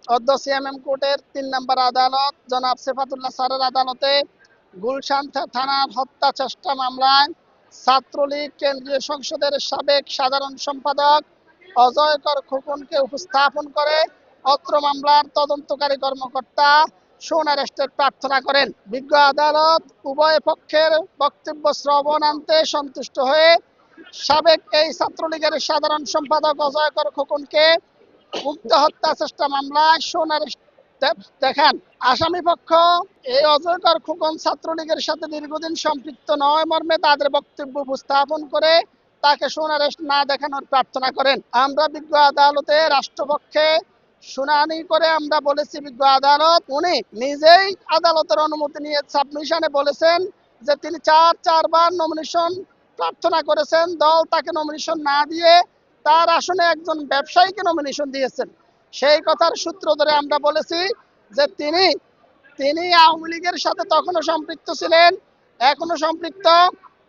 অদ্য সিএমএম কোর্টের ৩ নম্বর আদালত জনাব সেফাতুল্লাহ স্যারের আদালতে গুলশান থানার হত্যা চেষ্টা মামলায় ছাত্রলীগ কেন্দ্রীয় সংসদের সাবেক সাধারণ সম্পাদক অজয়কর খোকনকে উপস্থাপন করে অত্র মামলার তদন্তকারী কর্মকর্তা সোন অ্যারেস্টের প্রার্থনা করেন। বিজ্ঞ আদালত উভয় পক্ষের বক্তব্য শ্রবণান্তে সন্তুষ্ট হয়ে সাবেক এই ছাত্রলীগের সাধারণ সম্পাদক অজয়কর খোকনকে উক্ত হত্যা চেষ্টা মামলায় সোন অ্যারেস্ট দেখান। আসামি পক্ষ এই অজয়কর খোকন ছাত্রলীগের সাথে দীর্ঘদিন সম্পৃক্ত নয় মর্মে তাদের বক্তব্য উপস্থাপন করে তাকে সোন অ্যারেস্ট না দেখানোর প্রার্থনা করেন। আমরা বিজ্ঞ আদালতে রাষ্ট্রপক্ষে শুনানি করে আমরা বলেছি, বিজ্ঞ আদালত উনি নিজেই আদালতের অনুমতি নিয়ে সাবমিশনে বলেছেন যে তিনি চারবার নমিনেশন প্রার্থনা করেছেন, দল তাকে নমিনেশন না দিয়ে তার আসনে একজন ব্যবসায়ীকে নমিনেশন দিয়েছেন। সেই কথার সূত্র ধরে আমরা বলেছি যে তিনি আওয়ামী লীগের সাথে তখনও সম্পৃক্ত ছিলেন, এখনো সম্পৃক্ত।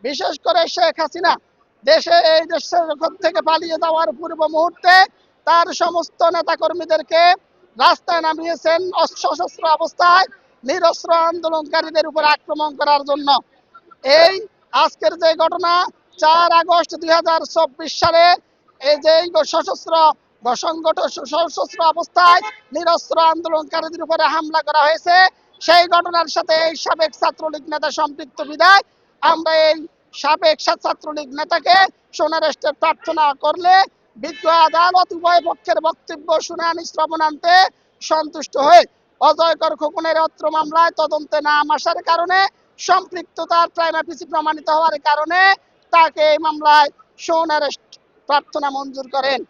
বিশেষ করে শেখ হাসিনা এই দেশের থেকে পালিয়ে যাওয়ার পূর্ব মুহূর্তে তার সমস্ত নেতাকর্মীদেরকে রাস্তায় নামিয়েছেন সশস্ত্র অবস্থায় নিরস্ত্র আন্দোলনকারীদের উপর আক্রমণ করার জন্য। এই আজকের যে ঘটনা 4 আগস্ট 2024 সালে এই যে সশস্ত্র অবস্থায় নিরস্ত্র আন্দোলনকারীদের উপরে হামলা করা হয়েছে, সেই ঘটনার সাথে এই সাবেক ছাত্রলীগ নেতা সম্পৃক্ত বিধায় আমরা এই সাবেক ছাত্রলীগ নেতাকে সোন অ্যারেস্টের প্রার্থনা করলে বিজ্ঞ আদালত উভয় পক্ষের বক্তব্য শুনানি শ্রবণান্তে সন্তুষ্ট হয়ে অজয়কর খোকনের অত্র মামলায় তদন্তে না আসার কারণে সম্পৃক্ততার প্রাইমা ফেসি প্রমাণিত হওয়ার কারণে তাকে এই মামলায় সোন অ্যারেস্ট প্রার্থনা মঞ্জুর করেন।